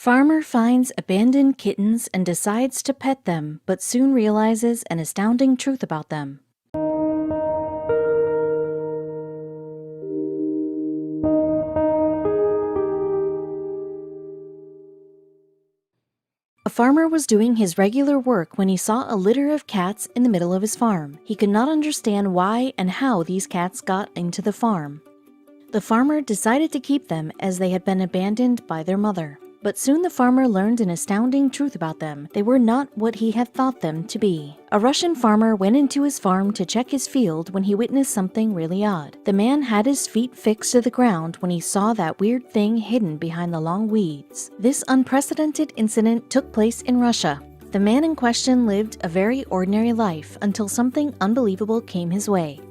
Farmer finds abandoned kittens and decides to pet them, but soon realizes an astounding truth about them. A farmer was doing his regular work when he saw a litter of cats in the middle of his farm. He could not understand why and how these cats got into the farm. The farmer decided to keep them as they had been abandoned by their mother. But soon the farmer learned an astounding truth about them. They were not what he had thought them to be. A Russian farmer went into his farm to check his field when he witnessed something really odd. The man had his feet fixed to the ground when he saw that weird thing hidden behind the long weeds. This unprecedented incident took place in Russia. The man in question lived a very ordinary life until something unbelievable came his way.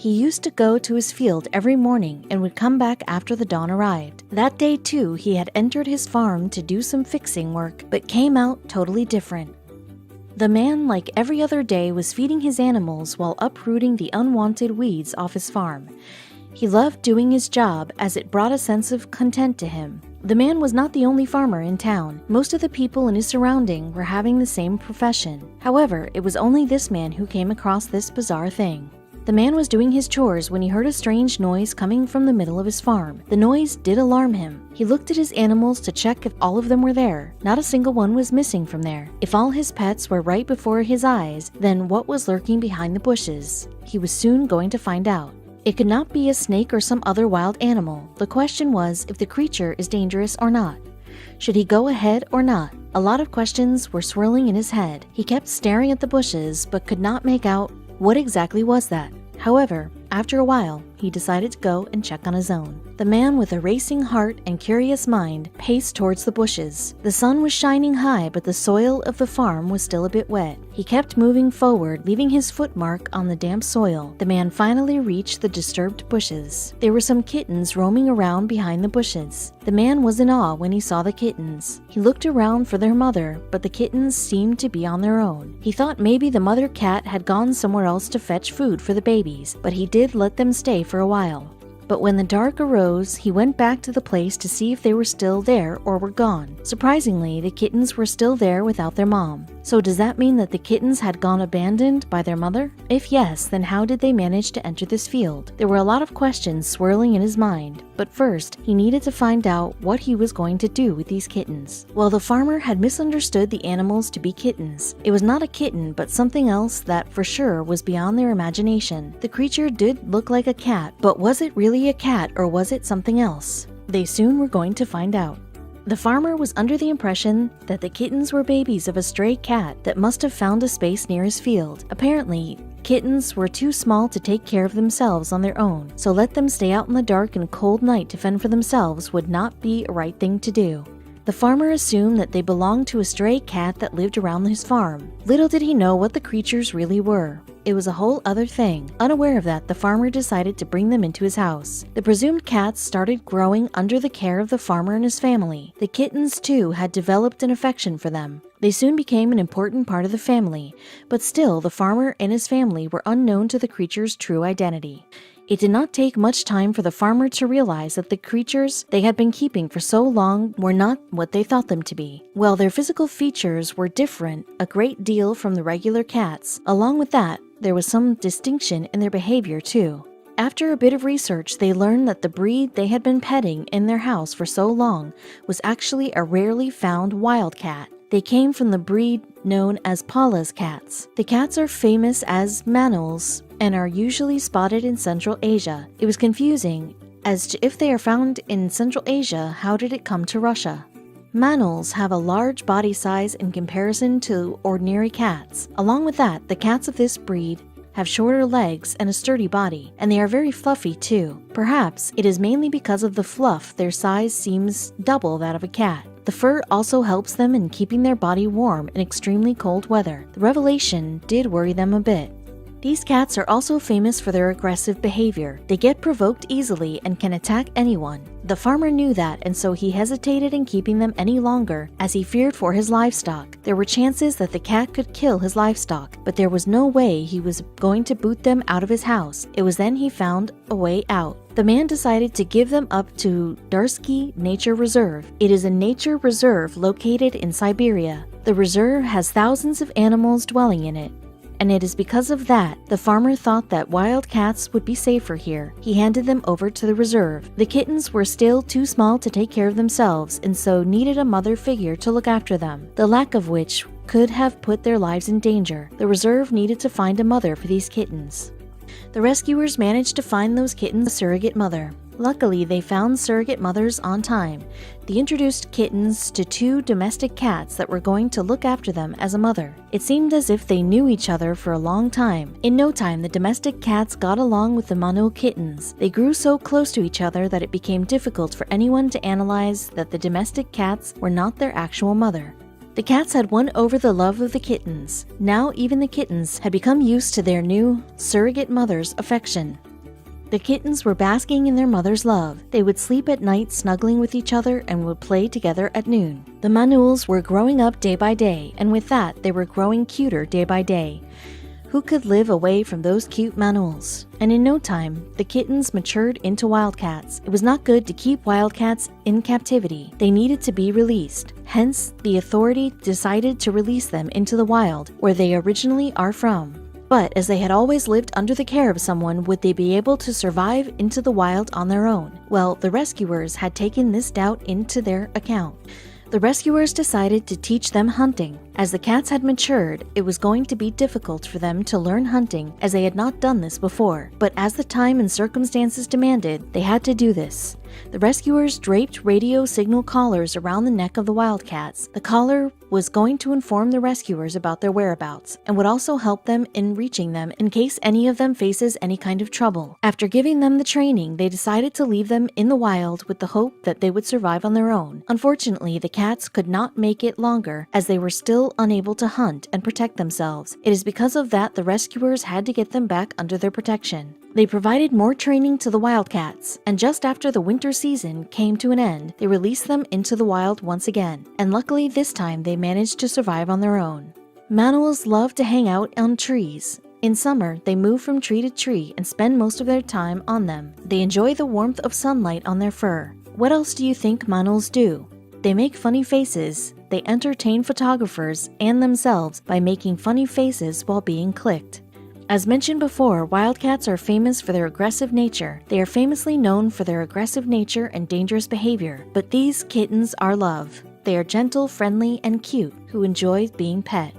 He used to go to his field every morning and would come back after the dawn arrived. That day too, he had entered his farm to do some fixing work, but came out totally different. The man, like every other day, was feeding his animals while uprooting the unwanted weeds off his farm. He loved doing his job as it brought a sense of content to him. The man was not the only farmer in town. Most of the people in his surrounding were having the same profession. However, it was only this man who came across this bizarre thing. The man was doing his chores when he heard a strange noise coming from the middle of his farm. The noise did alarm him. He looked at his animals to check if all of them were there. Not a single one was missing from there. If all his pets were right before his eyes, then what was lurking behind the bushes? He was soon going to find out. It could not be a snake or some other wild animal. The question was if the creature is dangerous or not. Should he go ahead or not? A lot of questions were swirling in his head. He kept staring at the bushes but could not make out what exactly was that. However, after a while, he decided to go and check on his own. The man with a racing heart and curious mind paced towards the bushes. The sun was shining high, but the soil of the farm was still a bit wet. He kept moving forward, leaving his footmark on the damp soil. The man finally reached the disturbed bushes. There were some kittens roaming around behind the bushes. The man was in awe when he saw the kittens. He looked around for their mother, but the kittens seemed to be on their own. He thought maybe the mother cat had gone somewhere else to fetch food for the babies, but he did let them stay for a while. But when the dark arose, he went back to the place to see if they were still there or were gone. Surprisingly, the kittens were still there without their mom. So does that mean that the kittens had gone abandoned by their mother? If yes, then how did they manage to enter this field? There were a lot of questions swirling in his mind, but first, he needed to find out what he was going to do with these kittens. Well, the farmer had misunderstood the animals to be kittens. It was not a kitten, but something else that for sure was beyond their imagination. The creature did look like a cat, but was it really a cat or was it something else? They soon were going to find out. The farmer was under the impression that the kittens were babies of a stray cat that must have found a space near his field. Apparently, kittens were too small to take care of themselves on their own, so let them stay out in the dark and cold night to fend for themselves would not be a right thing to do. The farmer assumed that they belonged to a stray cat that lived around his farm. Little did he know what the creatures really were. It was a whole other thing. Unaware of that, the farmer decided to bring them into his house. The presumed cats started growing under the care of the farmer and his family. The kittens, too, had developed an affection for them. They soon became an important part of the family, but still the farmer and his family were unknown to the creature's true identity. It did not take much time for the farmer to realize that the creatures they had been keeping for so long were not what they thought them to be. While their physical features were different a great deal from the regular cats, along with that, there was some distinction in their behavior too. After a bit of research, they learned that the breed they had been petting in their house for so long was actually a rarely found wild cat. They came from the breed known as Paula's cats. The cats are famous as Manuls and are usually spotted in Central Asia. It was confusing as to if they are found in Central Asia, how did it come to Russia? Manuls have a large body size in comparison to ordinary cats. Along with that, the cats of this breed have shorter legs and a sturdy body, and they are very fluffy too. Perhaps it is mainly because of the fluff their size seems double that of a cat. The fur also helps them in keeping their body warm in extremely cold weather. The revelation did worry them a bit. These cats are also famous for their aggressive behavior. They get provoked easily and can attack anyone. The farmer knew that, and so he hesitated in keeping them any longer, as he feared for his livestock. There were chances that the cat could kill his livestock, but there was no way he was going to boot them out of his house. It was then he found a way out. The man decided to give them up to Darsky Nature Reserve. It is a nature reserve located in Siberia. The reserve has thousands of animals dwelling in it, and it is because of that the farmer thought that wild cats would be safer here. He handed them over to the reserve. The kittens were still too small to take care of themselves and so needed a mother figure to look after them, the lack of which could have put their lives in danger. The reserve needed to find a mother for these kittens. The rescuers managed to find those kittens a surrogate mother. Luckily, they found surrogate mothers on time. They introduced kittens to 2 domestic cats that were going to look after them as a mother. It seemed as if they knew each other for a long time. In no time, the domestic cats got along with the Manul kittens. They grew so close to each other that it became difficult for anyone to analyze that the domestic cats were not their actual mother. The cats had won over the love of the kittens. Now even the kittens had become used to their new surrogate mother's affection. The kittens were basking in their mother's love. They would sleep at night snuggling with each other and would play together at noon. The Manuls were growing up day by day, and with that, they were growing cuter day by day. Who could live away from those cute Manuls? And in no time, the kittens matured into wildcats. It was not good to keep wildcats in captivity. They needed to be released. Hence, the authority decided to release them into the wild, where they originally are from. But as they had always lived under the care of someone, would they be able to survive into the wild on their own? Well, the rescuers had taken this doubt into their account. The rescuers decided to teach them hunting. As the cats had matured, it was going to be difficult for them to learn hunting as they had not done this before. But as the time and circumstances demanded, they had to do this. The rescuers draped radio signal collars around the neck of the wildcats. The collar was going to inform the rescuers about their whereabouts and would also help them in reaching them in case any of them faces any kind of trouble. After giving them the training, they decided to leave them in the wild with the hope that they would survive on their own. Unfortunately, the cats could not make it longer as they were still unable to hunt and protect themselves. It is because of that the rescuers had to get them back under their protection. They provided more training to the wildcats, and just after the winter season came to an end, they released them into the wild once again, and luckily this time they managed to survive on their own. Manuals love to hang out on trees. In summer, they move from tree to tree and spend most of their time on them. They enjoy the warmth of sunlight on their fur. What else do you think Manuals do? They make funny faces. They entertain photographers and themselves by making funny faces while being clicked. As mentioned before, wildcats are famous for their aggressive nature. They are famously known for their aggressive nature and dangerous behavior, but these kittens are love. They are gentle, friendly, and cute, who enjoy being pet.